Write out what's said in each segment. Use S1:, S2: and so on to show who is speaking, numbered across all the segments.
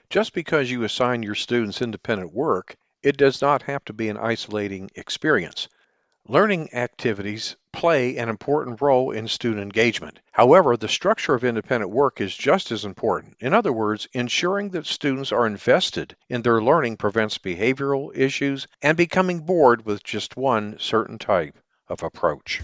S1: Just because you assign your students independent work, it does not have to be an isolating experience. Learning activities play an important role in student engagement. However, the structure of independent work is just as important. In other words, ensuring that students are invested in their learning prevents behavioral issues and becoming bored with just one certain type of approach.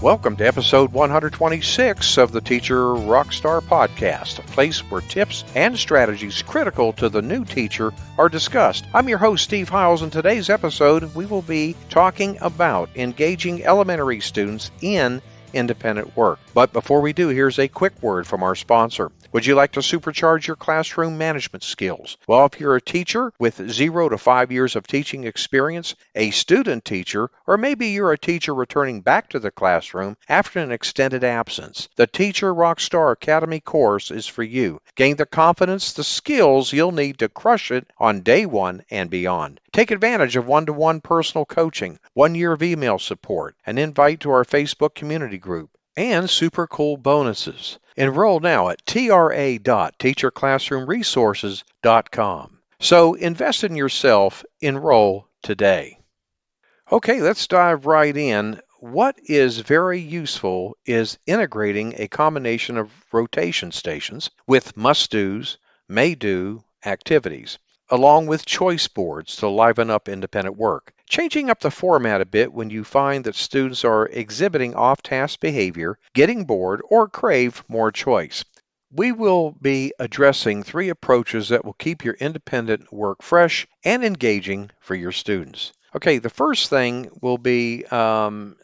S1: Welcome to episode 126 of the Teacher Rockstar Podcast, a place where tips and strategies critical to the new teacher are discussed. I'm your host, Steve Hiles. In today's episode, we will be talking about engaging elementary students in independent work. But before we do, here's a quick word from our sponsor. Would you like to supercharge your classroom management skills? Well, if you're a teacher with 0 to 5 years of teaching experience, a student teacher, or maybe you're a teacher returning back to the classroom after an extended absence, the Teacher Rockstar Academy course is for you. Gain the confidence, the skills you'll need to crush it on day one and beyond. Take advantage of one-to-one personal coaching, 1 year of email support, an invite to our Facebook community group, and super cool bonuses. Enroll now at tra.teacherclassroomresources.com. So invest in yourself. Enroll today. Okay, let's dive right in. What is very useful is integrating a combination of rotation stations with must-dos, may-do activities, along with choice boards to liven up independent work. Changing up the format a bit when you find that students are exhibiting off-task behavior, getting bored, or crave more choice. We will be addressing 3 approaches that will keep your independent work fresh and engaging for your students. Okay, the first thing will be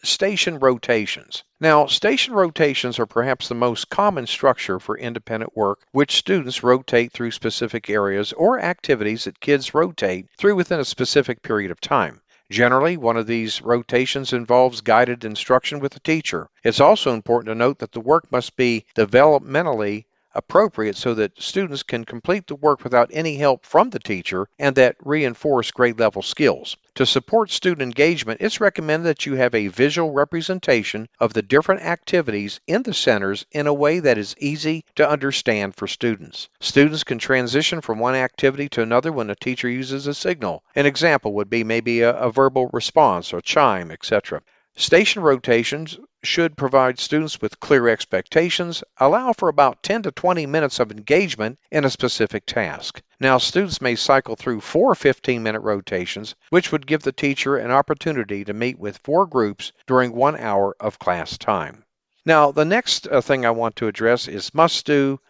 S1: station rotations. Now, station rotations are perhaps the most common structure for independent work, which students rotate through specific areas or activities that kids rotate through within a specific period of time. Generally, one of these rotations involves guided instruction with the teacher. It's also important to note that the work must be developmentally appropriate so that students can complete the work without any help from the teacher and that reinforce grade level skills. To support student engagement, it's recommended that you have a visual representation of the different activities in the centers in a way that is easy to understand for students. Students can transition from one activity to another when a teacher uses a signal. An example would be maybe a verbal response or chime, etc. Station rotations should provide students with clear expectations, allow for about 10 to 20 minutes of engagement in a specific task. Now, students may cycle through 4 15-minute rotations, which would give the teacher an opportunity to meet with 4 groups during 1 hour of class time. Now, the next thing I want to address is must do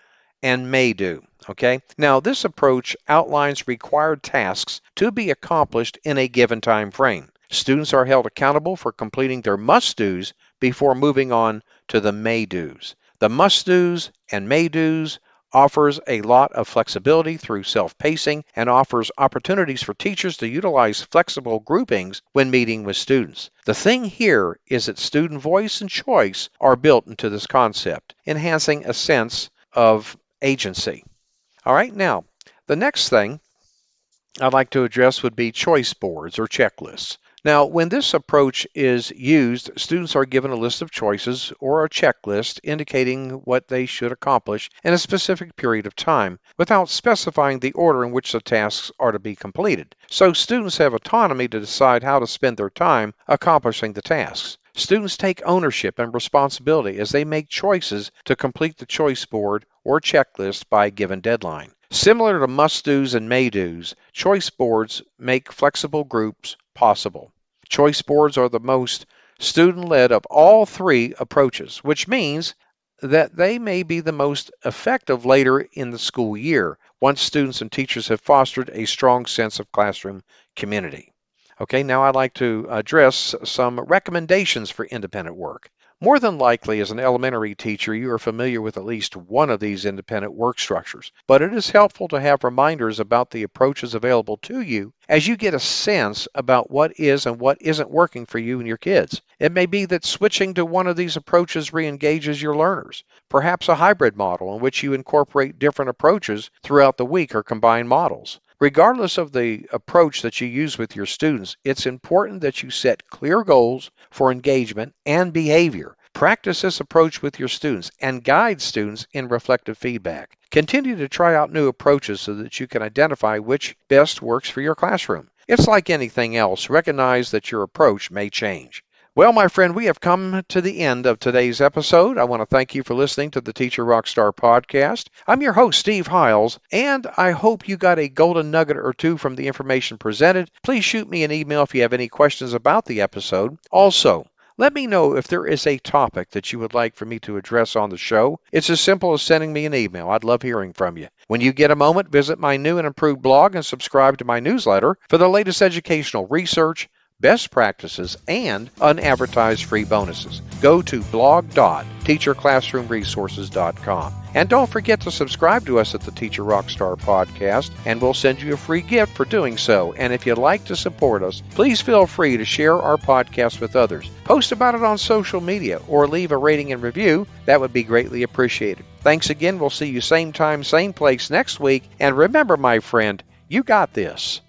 S1: and may do. Okay? Now, this approach outlines required tasks to be accomplished in a given time frame. Students are held accountable for completing their must-dos before moving on to the may-dos. The must-dos and may-dos offers a lot of flexibility through self-pacing and offers opportunities for teachers to utilize flexible groupings when meeting with students. The thing here is that student voice and choice are built into this concept, enhancing a sense of agency. All right, now, the next thing I'd like to address would be choice boards or checklists. Now, when this approach is used, students are given a list of choices or a checklist indicating what they should accomplish in a specific period of time without specifying the order in which the tasks are to be completed. So students have autonomy to decide how to spend their time accomplishing the tasks. Students take ownership and responsibility as they make choices to complete the choice board or checklist by a given deadline. Similar to must-dos and may-dos, choice boards make flexible groups possible. Choice boards are the most student-led of all 3 approaches, which means that they may be the most effective later in the school year once students and teachers have fostered a strong sense of classroom community. Okay, now I'd like to address some recommendations for independent work. More than likely, as an elementary teacher, you are familiar with at least one of these independent work structures, but it is helpful to have reminders about the approaches available to you as you get a sense about what is and what isn't working for you and your kids. It may be that switching to one of these approaches re-engages your learners, perhaps a hybrid model in which you incorporate different approaches throughout the week or combine models. Regardless of the approach that you use with your students, it's important that you set clear goals for engagement and behavior. Practice this approach with your students and guide students in reflective feedback. Continue to try out new approaches so that you can identify which best works for your classroom. It's like anything else. Recognize that your approach may change. Well, my friend, we have come to the end of today's episode. I want to thank you for listening to the Teacher Rockstar podcast. I'm your host, Steve Hiles, and I hope you got a golden nugget or two from the information presented. Please shoot me an email if you have any questions about the episode. Also, let me know if there is a topic that you would like for me to address on the show. It's as simple as sending me an email. I'd love hearing from you. When you get a moment, visit my new and improved blog and subscribe to my newsletter for the latest educational research, best practices, and unadvertised free bonuses. Go to blog.teacherclassroomresources.com. And don't forget to subscribe to us at the Teacher Rockstar podcast, and we'll send you a free gift for doing so. And if you'd like to support us, please feel free to share our podcast with others. Post about it on social media or leave a rating and review. That would be greatly appreciated. Thanks again. We'll see you same time, same place next week. And remember, my friend, you got this.